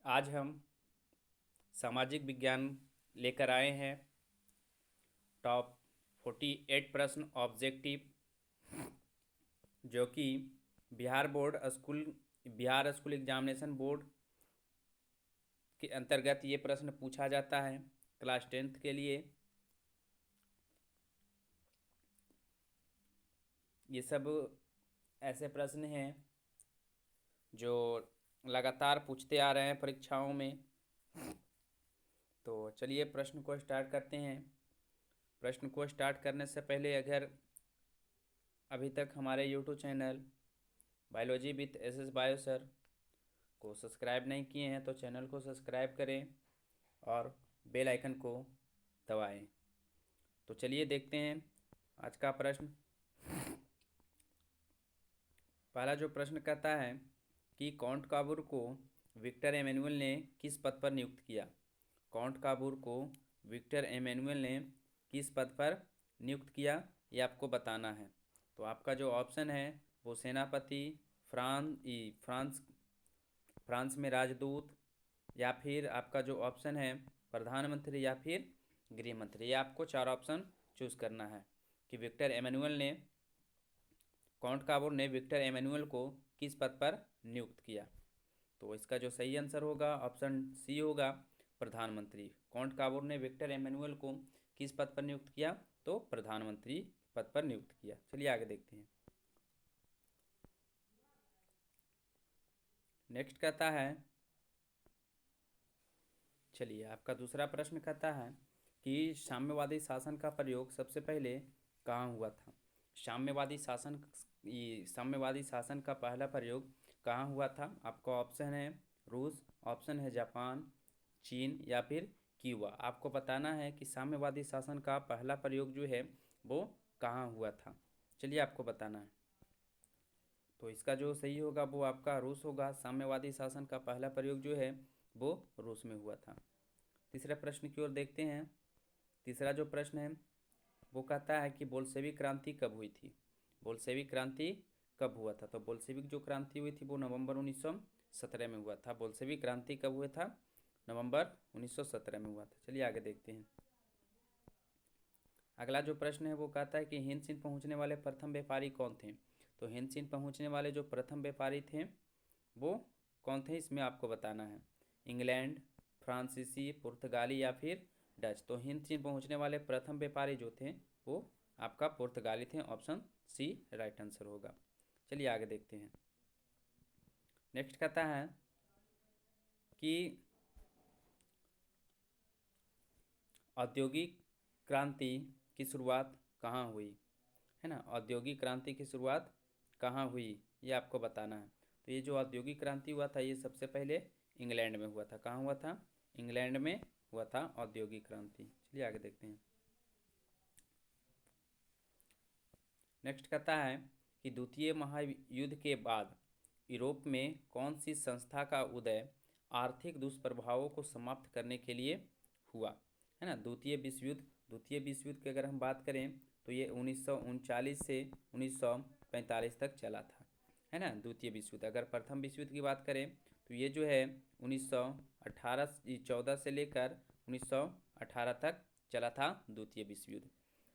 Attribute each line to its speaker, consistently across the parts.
Speaker 1: आज हम सामाजिक विज्ञान लेकर आए हैं। टॉप 48 प्रश्न ऑब्जेक्टिव, जो कि बिहार स्कूल एग्जामिनेशन बोर्ड के अंतर्गत ये प्रश्न पूछा जाता है क्लास 10th के लिए। ये सब ऐसे प्रश्न हैं जो लगातार पूछते आ रहे हैं परीक्षाओं में। तो चलिए प्रश्न को स्टार्ट करते हैं। प्रश्न को स्टार्ट करने से पहले अगर अभी तक हमारे YouTube channel biology with S bio sir को सब्सक्राइब नहीं किए हैं तो चैनल को सब्सक्राइब करें और बेल आइकन को दबाएं। तो चलिए देखते हैं आज का प्रश्न। पहला जो प्रश्न कहता है कि काउंट काबूर को विक्टर एमेनुअल ने किस पद पर नियुक्त किया। काउंट काबूर को विक्टर एमेनुअल ने किस पद पर नियुक्त किया, ये आपको बताना है। तो आपका जो ऑप्शन है वो सेनापति, फ्रांस फ्रांस में राजदूत, या फिर आपका जो ऑप्शन है प्रधानमंत्री या फिर गृह मंत्री। ये आपको चार ऑप्शन चूज करना है कि काउंट काबूर ने विक्टर एमेनुअल को किस पद पर नियुक्त किया। तो इसका जो सही आंसर होगा ऑप्शन सी होगा, प्रधानमंत्री। काउंट काबूर ने विक्टर एमेनुअल को किस पद पर नियुक्त किया, तो प्रधानमंत्री पद पर नियुक्त किया। चलिए आगे देखते हैं। नेक्स्ट कहता है, चलिए आपका दूसरा प्रश्न कहता है कि साम्यवादी शासन का प्रयोग सबसे पहले कहाँ हुआ था। साम्यवादी शासन का पहला प्रयोग कहाँ हुआ था। आपका ऑप्शन है रूस, ऑप्शन है जापान, चीन या फिर क्यूबा। आपको बताना है कि साम्यवादी शासन का पहला प्रयोग जो है वो कहाँ हुआ था। चलिए आपको बताना है। तो इसका जो सही होगा वो आपका रूस होगा। साम्यवादी शासन का पहला प्रयोग जो है वो रूस में हुआ था। तीसरे प्रश्न की ओर देखते हैं। तीसरा जो प्रश्न है वो कहता है कि बोल्शेविक क्रांति कब हुई थी। बोल्शेविक क्रांति कब हुआ था। तो बोल्शेविक जो क्रांति हुई थी वो नवंबर 1917 में हुआ था। बोल्शेविक क्रांति कब हुआ था, नवंबर 1917 में हुआ था। चलिए आगे देखते हैं। अगला जो प्रश्न है वो कहता है कि हिंद सिंध पहुंचने वाले प्रथम व्यापारी कौन थे। तो हिंद सिंध पहुंचने वाले जो प्रथम व्यापारी थे वो कौन थे, इसमें आपको बताना है। इंग्लैंड, फ्रांसीसी, पुर्तगाली या फिर डच। तो हिंद सिंध पहुंचने वाले प्रथम व्यापारी जो थे वो आपका पुर्तगाली थे। ऑप्शन सी राइट आंसर होगा। चलिए आगे देखते हैं। नेक्स्ट कहता है कि औद्योगिक क्रांति की शुरुआत कहाँ हुई, है ना। औद्योगिक क्रांति की शुरुआत कहाँ हुई ये आपको बताना है। तो ये जो औद्योगिक क्रांति हुआ था ये सबसे पहले इंग्लैंड में हुआ था। कहाँ हुआ था, इंग्लैंड में हुआ था औद्योगिक क्रांति। चलिए आगे देखते हैं। नेक्स्ट कहता है कि द्वितीय महायुद्ध के बाद यूरोप में कौन सी संस्था का उदय आर्थिक दुष्प्रभावों को समाप्त करने के लिए हुआ, है ना। द्वितीय विश्व युद्ध की अगर हम बात करें तो ये 1939 से 1945 तक चला था, है ना। द्वितीय विश्व युद्ध। अगर प्रथम विश्व युद्ध की बात करें तो ये जो है 1914 से लेकर 1918 तक चला था द्वितीय विश्व युद्ध,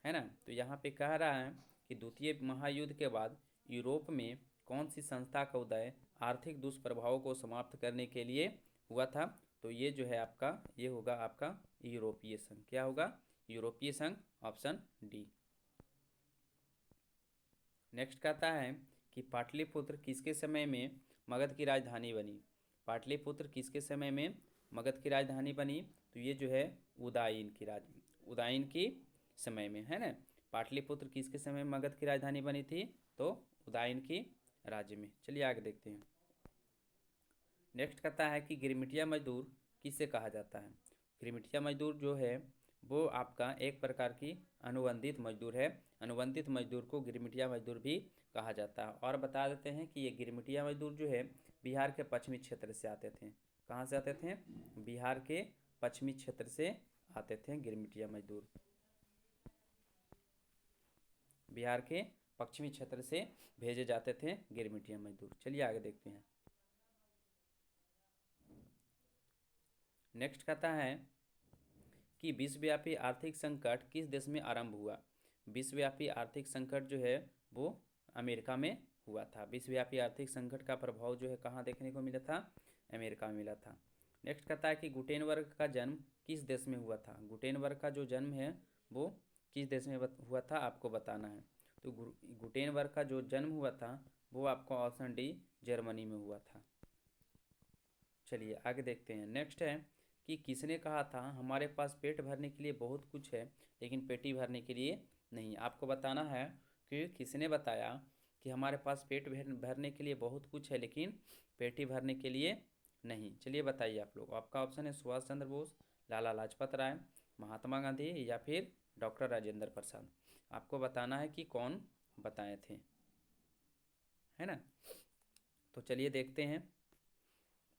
Speaker 1: है ना। तो यहाँ पे कह रहा है कि द्वितीय महायुद्ध के बाद यूरोप में कौन सी संस्था का उदय आर्थिक दुष्प्रभावों को समाप्त करने के लिए हुआ था। तो ये जो है आपका ये होगा आपका यूरोपीय संघ। क्या होगा, यूरोपीय संघ, ऑप्शन डी। नेक्स्ट कहता है कि पाटलिपुत्र किसके समय में मगध की राजधानी बनी। पाटलिपुत्र किसके समय में मगध की राजधानी बनी। तो ये जो है उदायन की समय में, है ना। पाटलिपुत्र किसके समय में मगध की राजधानी बनी थी, तो उदायन की राज्य में। चलिए आगे देखते हैं। नेक्स्ट कहता है कि गिरमिटिया मजदूर किसे कहा जाता है। गिरमिटिया मजदूर जो है वो आपका एक प्रकार की अनुबंधित मजदूर है। अनुबंधित मजदूर को गिरमिटिया मजदूर भी कहा जाता है। और बता देते हैं कि ये गिरमिटिया मजदूर जो है बिहार के पश्चिमी क्षेत्र से आते थे। कहाँ से आते थे, बिहार के पश्चिमी क्षेत्र से आते थे गिरमिटिया मजदूर। बिहार के पश्चिमी क्षेत्र से भेजे जाते थे गिरमिटिया मजदूर। चलिए आगे देखते हैं। नेक्स्ट कहता है कि विश्वव्यापी आर्थिक संकट किस देश में आरंभ हुआ। विश्वव्यापी आर्थिक संकट जो है वो अमेरिका में हुआ था। विश्वव्यापी आर्थिक संकट का प्रभाव जो है कहाँ देखने को मिला था, अमेरिका में मिला था। नेक्स्ट कहता है कि गुटेनबर्ग का जन्म किस देश में हुआ था। गुटेनबर्ग का जो जन्म है वो किस देश में हुआ था आपको बताना है। तो गुटेनबर्ग का जो जन्म हुआ था वो आपको ऑप्शन डी जर्मनी में हुआ था। चलिए आगे देखते हैं। नेक्स्ट है कि किसने कहा था हमारे पास पेट भरने के लिए बहुत कुछ है लेकिन पेटी भरने के लिए नहीं। आपको बताना है कि किसने बताया कि हमारे पास पेट भरने के लिए बहुत कुछ है लेकिन पेटी भरने के लिए नहीं। चलिए बताइए आप लोग। आपका ऑप्शन है सुभाष चंद्र बोस, लाला लाजपत राय, महात्मा गांधी या फिर डॉक्टर राजेंद्र प्रसाद। आपको बताना है कि कौन बताए थे, है ना। तो चलिए देखते हैं।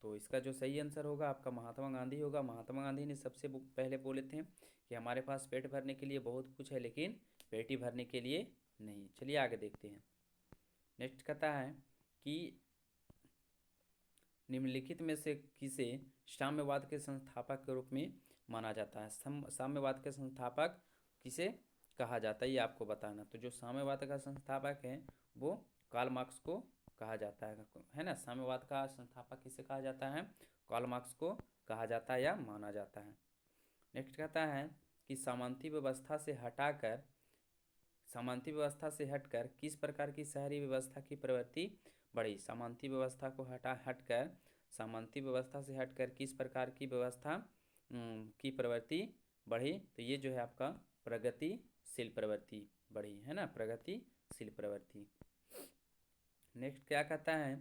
Speaker 1: तो इसका जो सही आंसर होगा आपका महात्मा गांधी होगा। महात्मा गांधी ने सबसे पहले बोले थे कि हमारे पास पेट भरने के लिए बहुत कुछ है लेकिन पेटी भरने के लिए नहीं। चलिए आगे देखते हैं। नेक्स्ट कहता है कि निम्नलिखित में से किसे साम्यवाद के संस्थापक के रूप में माना जाता है। साम्यवाद के संस्थापक किसे कहा जाता है ये आपको बताना। तो जो साम्यवाद का संस्थापक है वो कार्ल मार्क्स को कहा जाता है ना। साम्यवाद का संस्थापक किसे कहा जाता है, कार्ल मार्क्स को कहा जाता है या माना जाता है। नेक्स्ट कहता है कि सामंती व्यवस्था से हटकर किस प्रकार की शहरी व्यवस्था की प्रवृत्ति बढ़ी। सामंती व्यवस्था से हटकर किस प्रकार की व्यवस्था की प्रवृत्ति बढ़ी। तो ये जो है आपका प्रगतिशील प्रवृत्ति बढ़ी, है ना, प्रगतिशील प्रवृत्ति। नेक्स्ट क्या कहता है,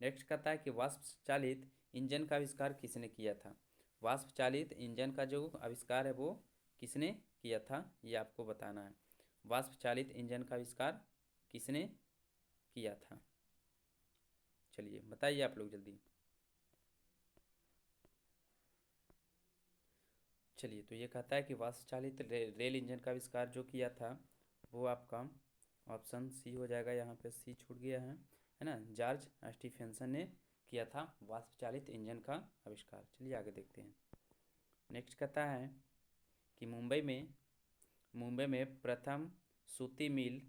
Speaker 1: नेक्स्ट कहता है कि वाष्प चालित इंजन का आविष्कार किसने किया था। वाष्प चालित इंजन का जो आविष्कार है वो किसने किया था ये आपको बताना है। वाष्प चालित इंजन का आविष्कार किसने किया था, चलिए बताइए आप लोग जल्दी। चलिए तो ये कहता है कि वाष्प चालित रेल इंजन का आविष्कार जो किया था वो आपका ऑप्शन सी हो जाएगा। यहाँ पे सी छूट गया है ना। जॉर्ज स्टीफेंसन ने किया था वाष्प चालित इंजन का आविष्कार। चलिए आगे देखते हैं। नेक्स्ट कहता है कि मुंबई में प्रथम सूती मिल,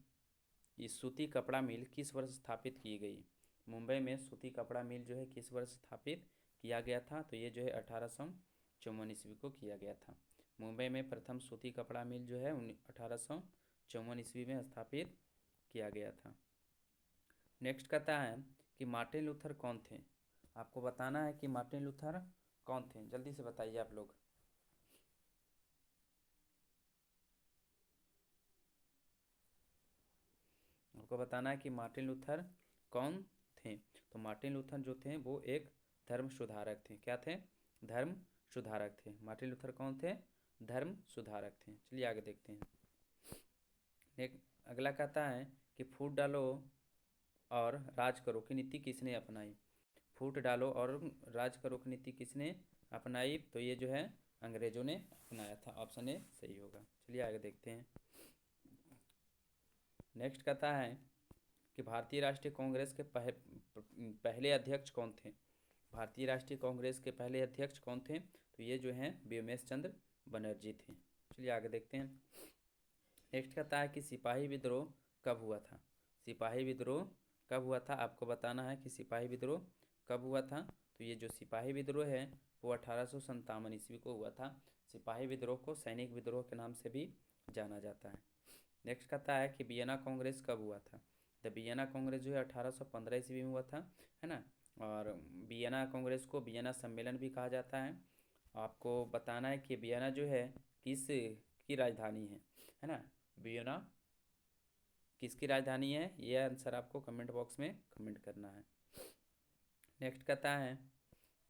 Speaker 1: इस सूती कपड़ा मिल किस वर्ष स्थापित की गई। मुंबई में सूती कपड़ा मिल जो है किस वर्ष स्थापित किया गया था। तो ये जो है 1854 ईस्वी को किया गया था। मुंबई में प्रथम सूती कपड़ा मिल जो है 1854 ईस्वी में स्थापित किया गया था। नेक्स्ट कहता है कि मार्टिन लूथर कौन थे। आपको बताना है कि मार्टिन लूथर कौन थे, जल्दी से बताइए आप लोग। आपको बताना है कि मार्टिन लूथर कौन थे। तो मार्टिन लूथर जो थे वो एक धर्म सुधारक थे। क्या थे, धर्म सुधारक थे। मार्टिन लूथर कौन थे, धर्म सुधारक थे। चलिए आगे देखते हैं। एक अगला कहता है कि फूट डालो और राज करो की नीति किसने अपनाई। फूट डालो और राज करो की नीति किसने अपनाई। तो ये जो है अंग्रेजों ने अपनाया था। ऑप्शन ए सही होगा। चलिए आगे देखते हैं। नेक्स्ट कहता है कि भारतीय राष्ट्रीय कांग्रेस के पहले अध्यक्ष कौन थे। भारतीय राष्ट्रीय कांग्रेस के पहले अध्यक्ष कौन थे। तो ये जो हैं व्योमेश चंद्र बनर्जी थे। चलिए आगे देखते हैं। नेक्स्ट कहता है कि सिपाही विद्रोह कब हुआ था। सिपाही विद्रोह कब हुआ था आपको बताना है कि सिपाही विद्रोह कब हुआ था। तो ये जो सिपाही विद्रोह है वो 1857 ईस्वी को हुआ था। सिपाही विद्रोह को सैनिक विद्रोह के नाम से भी जाना जाता है। नेक्स्ट कहता है कि वियना कांग्रेस कब हुआ था। द वियना कांग्रेस जो है 1815 ईस्वी में हुआ था, है ना। और वियना कांग्रेस को वियना सम्मेलन भी कहा जाता है। आपको बताना है कि वियना जो है किस की राजधानी है ना। वियना किसकी राजधानी है, ये आंसर आपको कमेंट बॉक्स में कमेंट करना है। नेक्स्ट कहता है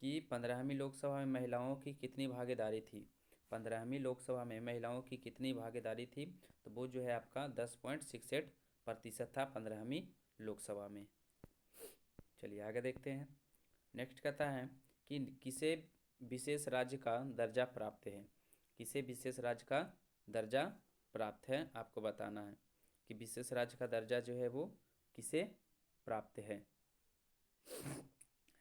Speaker 1: कि 15वीं लोकसभा में महिलाओं की कितनी भागीदारी थी। 15वीं लोकसभा में महिलाओं की कितनी भागीदारी थी। तो वो जो है आपका 10.68% था 15वीं लोकसभा में। चलिए आगे देखते हैं। नेक्स्ट कहता है कि किसे विशेष राज्य का दर्जा प्राप्त है। किसे विशेष राज्य का दर्जा प्राप्त है आपको बताना है कि विशेष राज्य का दर्जा जो है वो किसे प्राप्त है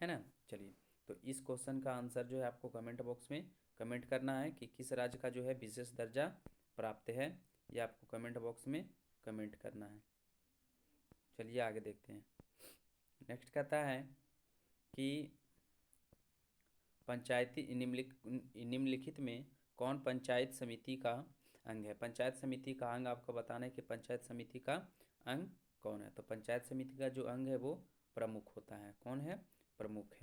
Speaker 1: ना। चलिए तो इस क्वेश्चन का आंसर जो है आपको कमेंट बॉक्स में कमेंट करना है कि किस राज्य का जो है विशेष दर्जा प्राप्त है, ये आपको कमेंट बॉक्स में कमेंट करना है। चलिए आगे देखते हैं। नेक्स्ट कहता है कि पंचायती निम्नलिखित में कौन पंचायत समिति का अंग है। पंचायत समिति का अंग आपको बताना है कि पंचायत समिति का अंग कौन है। तो पंचायत समिति का जो अंग है वो प्रमुख होता है। कौन है? प्रमुख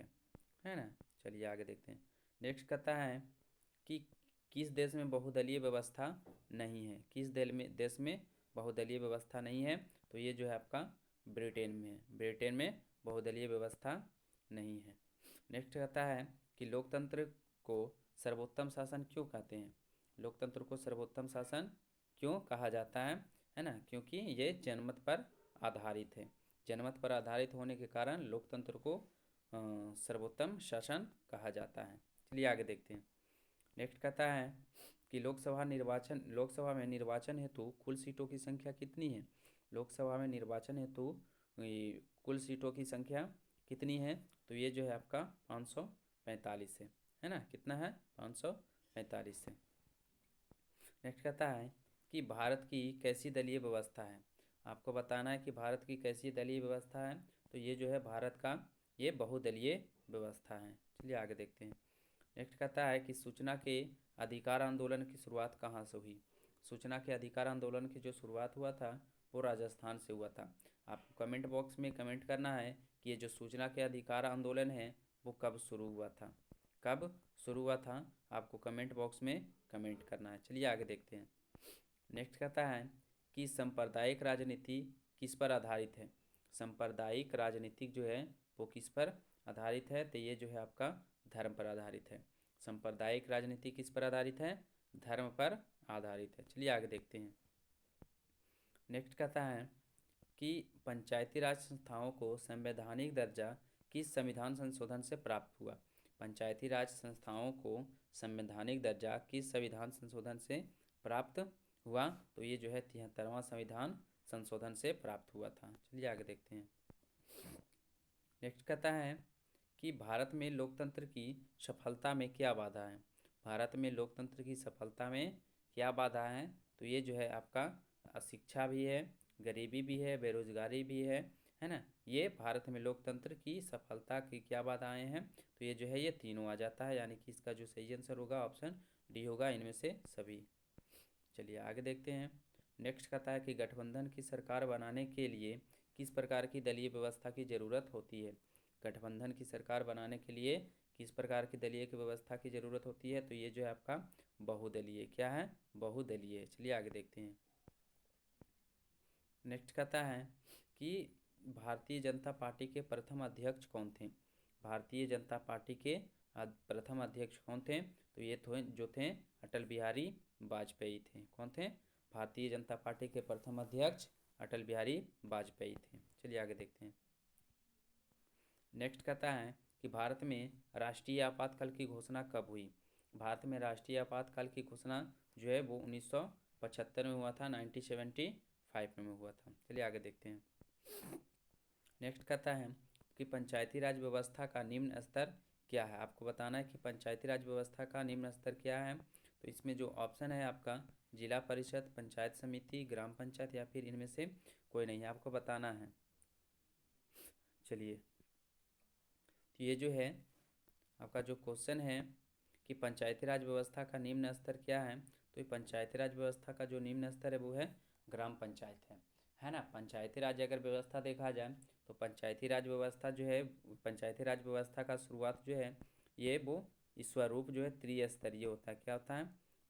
Speaker 1: है ना। चलिए आगे देखते हैं। नेक्स्ट कहता है कि किस देश में बहुदलीय व्यवस्था नहीं है। किस देश में बहुदलीय व्यवस्था नहीं है? तो ये जो है आपका ब्रिटेन में है। ब्रिटेन में बहुदलीय व्यवस्था नहीं है। नेक्स्ट कहता है कि लोकतंत्र को सर्वोत्तम शासन क्यों कहते हैं। लोकतंत्र को सर्वोत्तम शासन क्यों कहा जाता है ना, क्योंकि ये जनमत पर आधारित है। जनमत पर आधारित होने के कारण लोकतंत्र को सर्वोत्तम शासन कहा जाता है। चलिए आगे देखते हैं। नेक्स्ट कहता है कि लोकसभा में निर्वाचन हेतु कुल सीटों की संख्या कितनी है। लोकसभा में निर्वाचन हेतु कुल सीटों की संख्या कितनी है? तो ये जो है आपका 545 है ना। कितना है? 545 है। नेक्स्ट कहता है कि भारत की कैसी दलीय व्यवस्था है। आपको बताना है कि भारत की कैसी दलीय व्यवस्था है। तो ये जो है भारत का ये बहुदलीय व्यवस्था है। चलिए आगे देखते हैं। नेक्स्ट कहता है कि सूचना के अधिकार आंदोलन की शुरुआत कहाँ से हुई। सूचना के अधिकार आंदोलन की जो शुरुआत हुआ था वो राजस्थान से हुआ था। आपको कमेंट बॉक्स में कमेंट करना है कि ये जो सूचना के अधिकार आंदोलन है वो कब शुरू हुआ था। कब शुरू हुआ था आपको कमेंट बॉक्स में कमेंट करना है। चलिए आगे देखते हैं। नेक्स्ट कहता है कि सांप्रदायिक राजनीति किस पर आधारित है। सांप्रदायिक राजनीति जो है वो किस पर आधारित है? तो ये जो है आपका धर्म पर आधारित है। सांप्रदायिक राजनीति किस पर आधारित है? धर्म पर आधारित है। चलिए आगे देखते हैं। नेक्स्ट कहता है कि पंचायती राज संस्थाओं को संवैधानिक दर्जा किस संविधान संशोधन से प्राप्त हुआ। पंचायती राज संस्थाओं को संवैधानिक दर्जा किस संविधान संशोधन से प्राप्त हुआ? तो ये जो है 73वां संविधान संशोधन से प्राप्त हुआ था। चलिए आगे देखते हैं। नेक्स्ट कहता है कि भारत में लोकतंत्र की सफलता में क्या बाधा है। भारत में लोकतंत्र की सफलता में क्या बाधा है? तो ये जो है आपका अशिक्षा भी है, गरीबी भी है, बेरोजगारी भी है ना। ये भारत में लोकतंत्र की सफलता की क्या बाधाएं हैं? तो ये जो है ये तीनों आ जाता है, यानी कि इसका जो सही आंसर होगा ऑप्शन डी होगा, इनमें से सभी। चलिए आगे देखते हैं। नेक्स्ट कहता है कि गठबंधन की सरकार बनाने के लिए किस प्रकार की दलीय व्यवस्था की ज़रूरत होती है। गठबंधन की सरकार बनाने के लिए किस प्रकार की दलीय की व्यवस्था की ज़रूरत होती है? तो ये जो है आपका बहुदलीय। क्या है? बहुदलीय। चलिए आगे देखते हैं। नेक्स्ट कहता है कि भारतीय जनता पार्टी के प्रथम अध्यक्ष कौन थे। भारतीय जनता पार्टी के प्रथम अध्यक्ष कौन थे? तो ये जो थे अटल बिहारी वाजपेयी थे। कौन थे? भारतीय जनता पार्टी के प्रथम अध्यक्ष अटल बिहारी वाजपेयी थे। चलिए आगे देखते हैं। नेक्स्ट कहता है कि भारत में राष्ट्रीय आपातकाल की घोषणा कब हुई। भारत में राष्ट्रीय आपातकाल की घोषणा जो है वो 1975 में हुआ था, 1975 में हुआ था। चलिए आगे देखते हैं। नेक्स्ट कहता है कि पंचायती राज व्यवस्था का निम्न स्तर क्या है। आपको बताना है कि पंचायती राज व्यवस्था का निम्न स्तर क्या है। तो इसमें जो ऑप्शन है आपका जिला परिषद, पंचायत समिति, ग्राम पंचायत या फिर इनमें से कोई नहीं है, आपको बताना है। चलिए, तो ये जो है आपका जो क्वेश्चन है कि पंचायती राज व्यवस्था का निम्न स्तर क्या है, तो ये पंचायती राज व्यवस्था का जो निम्न स्तर है वो है ग्राम पंचायत है ना। पंचायती राज अगर व्यवस्था देखा जाए तो पंचायती राज व्यवस्था जो है, पंचायती राज व्यवस्था का शुरुआत जो है ये वो स्वरूप जो है त्रिस्तरीय होता है। क्या होता है?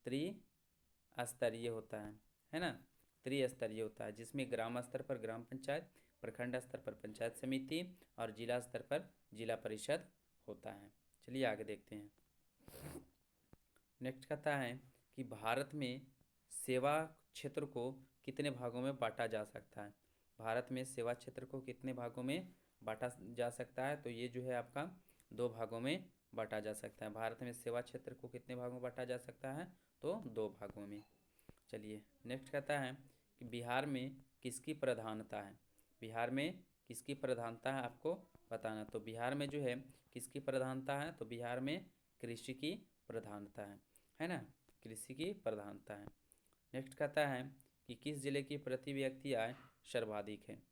Speaker 1: त्रिस्तरीय होता है ना। त्रिस्तरीय होता है, जिसमें ग्राम स्तर पर ग्राम पंचायत, प्रखंड स्तर पर पंचायत समिति और जिला स्तर पर जिला परिषद होता है। चलिए आगे देखते हैं। नेक्स्ट कहता है कि भारत में सेवा क्षेत्र को कितने भागों में बांटा जा सकता है। भारत में सेवा क्षेत्र को कितने भागों में बांटा जा सकता है? तो ये जो है आपका 2 भागों में बांटा जा सकता है। भारत में सेवा क्षेत्र को कितने भागों में बांटा जा सकता है? तो 2 भागों में। चलिए नेक्स्ट कहता है कि बिहार में किसकी प्रधानता है। बिहार में किसकी प्रधानता है आपको बताना। तो बिहार में जो है किसकी प्रधानता है, तो बिहार में कृषि की प्रधानता है ना, कृषि की प्रधानता है। नेक्स्ट कहता है कि किस जिले की प्रति व्यक्ति आय सर्वाधिक है,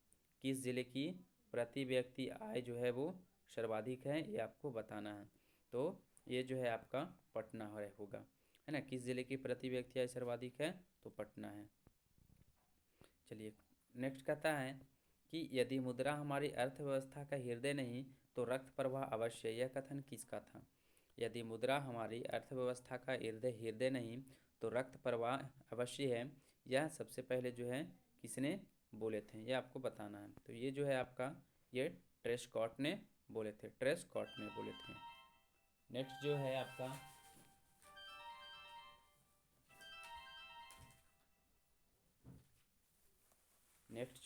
Speaker 1: किस जिले की प्रति व्यक्ति आय जो है वो सर्वाधिक है, ये आपको बताना है। तो ये जो है आपका पटना होगा, है ना। किस जिले की प्रति व्यक्ति आय सर्वाधिक है, तो पटना है। चलिए नेक्स्ट कहता है कि यदि मुद्रा हमारी अर्थव्यवस्था का हृदय नहीं तो रक्त प्रवाह अवश्य, यह कथन किसका था। यदि मुद्रा हमारी अर्थव्यवस्था का हृदय नहीं तो रक्त प्रवाह अवश्य है, यह सबसे पहले जो है किसने बोले थे, ये आपको बताना है। तो ये जो है आपका ये ट्रेस्कॉट ने बोले थे, ट्रेस्कॉट ने बोले थे। नेक्स्ट जो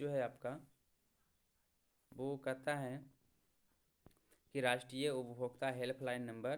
Speaker 1: है आपका वो कहता है कि राष्ट्रीय उपभोक्ता हेल्पलाइन नंबर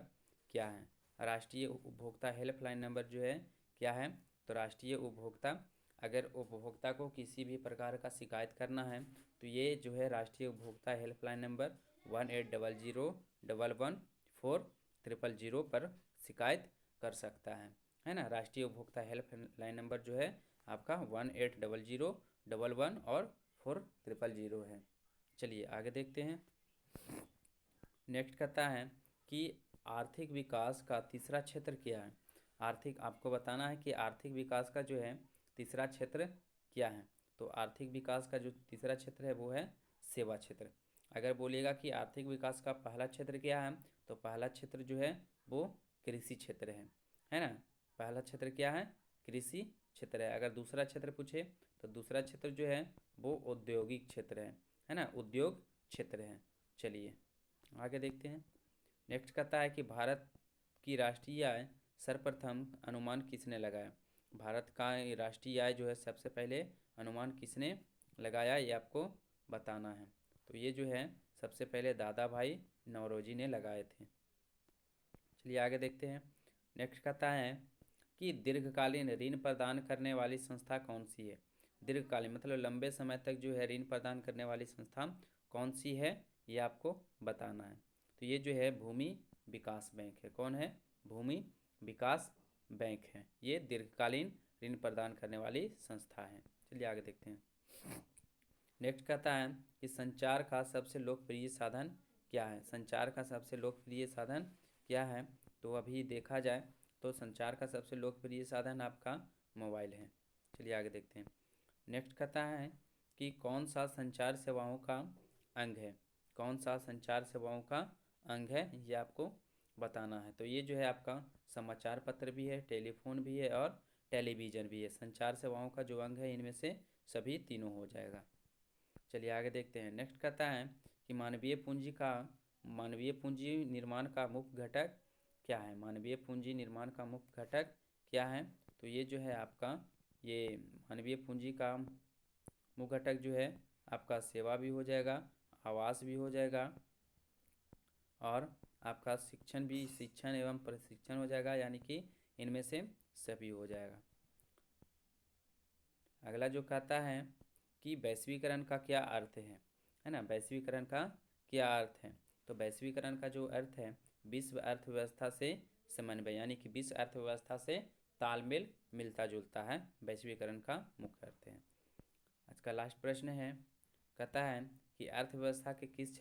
Speaker 1: क्या है। राष्ट्रीय उपभोक्ता हेल्पलाइन नंबर जो है क्या है, तो राष्ट्रीय उपभोक्ता, अगर उपभोक्ता को किसी भी प्रकार का शिकायत करना है तो ये जो है राष्ट्रीय उपभोक्ता हेल्पलाइन नंबर 1800111400 पर शिकायत कर सकता है ना। राष्ट्रीय उपभोक्ता हेल्पलाइन नंबर जो है आपका 180011 और 4000 है। चलिए आगे देखते हैं। नेक्स्ट कहता है कि आर्थिक विकास का तीसरा क्षेत्र क्या है। आर्थिक, आपको बताना है कि आर्थिक विकास का जो है तीसरा क्षेत्र क्या है। तो आर्थिक विकास का जो तीसरा क्षेत्र है वो है सेवा क्षेत्र। अगर बोलिएगा कि आर्थिक विकास का पहला क्षेत्र क्या है, तो पहला क्षेत्र जो है वो कृषि क्षेत्र है ना। पहला क्षेत्र क्या है, कृषि क्षेत्र है। अगर दूसरा क्षेत्र पूछे तो दूसरा क्षेत्र जो है वो औद्योगिक क्षेत्र है ना, उद्योग क्षेत्र है। चलिए आगे देखते हैं। नेक्स्ट कहता है कि भारत की राष्ट्रीय आय सर्वप्रथम अनुमान किसने लगाया। भारत का राष्ट्रीय आय जो है सबसे पहले अनुमान किसने लगाया, ये आपको बताना है। तो ये जो है सबसे पहले दादा भाई नौरोजी ने लगाए थे। चलिए आगे देखते हैं। नेक्स्ट कहता है कि दीर्घकालीन ऋण प्रदान करने वाली संस्था कौन सी है। दीर्घकालीन मतलब लंबे समय तक जो है ऋण प्रदान करने वाली संस्था कौन सी है, ये आपको बताना है। तो ये जो है भूमि विकास बैंक है। कौन है, भूमि विकास बैंक है। ये दीर्घकालीन ऋण प्रदान करने वाली संस्था है। चलिए आगे देखते हैं। नेक्स्ट कहता है कि संचार का सबसे लोकप्रिय साधन क्या है। संचार का सबसे लोकप्रिय साधन क्या है, तो अभी देखा जाए तो संचार का सबसे लोकप्रिय साधन आपका मोबाइल है। चलिए आगे देखते हैं। नेक्स्ट कहता है कि कौन सा संचार सेवाओं का अंग है। कौन सा संचार सेवाओं का अंग है, ये आपको बताना है। तो ये जो है आपका समाचार पत्र भी है, टेलीफोन भी है और टेलीविज़न भी है। संचार सेवाओं का जो अंग है इनमें से सभी तीनों हो जाएगा। चलिए आगे देखते हैं। नेक्स्ट कहता है कि मानवीय पूंजी निर्माण का मुख्य घटक क्या है। मानवीय पूंजी निर्माण का मुख्य घटक क्या है, तो ये जो है आपका ये मानवीय पूंजी का मुख्य घटक जो है आपका सेवा भी हो जाएगा, आवास भी हो जाएगा और आपका शिक्षण एवं प्रशिक्षण हो जाएगा, यानी कि इनमें से सभी हो जाएगा। अगला जो कहता है कि वैश्वीकरण का क्या अर्थ है ना। वैश्वीकरण का क्या अर्थ है, तो वैश्वीकरण का जो अर्थ है विश्व अर्थव्यवस्था से समन्वय, यानी कि विश्व अर्थव्यवस्था से तालमेल मिलता जुलता है, वैश्वीकरण का मुख्य अर्थ है। आज का लास्ट प्रश्न है, कहता है कि अर्थव्यवस्था के किस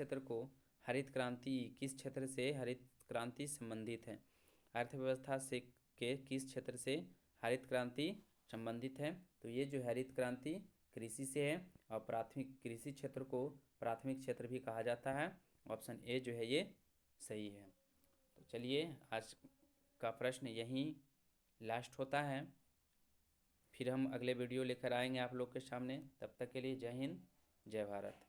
Speaker 1: क्षेत्र से हरित क्रांति संबंधित है। अर्थव्यवस्था से के किस क्षेत्र से हरित क्रांति संबंधित है, तो ये जो हरित क्रांति कृषि से है और प्राथमिक कृषि क्षेत्र को प्राथमिक क्षेत्र भी कहा जाता है। ऑप्शन ए जो है ये सही है। तो चलिए आज का प्रश्न यहीं लास्ट होता है, फिर हम अगले वीडियो लेकर आएंगे आप लोग के सामने। तब तक के लिए जय हिंद, जय भारत।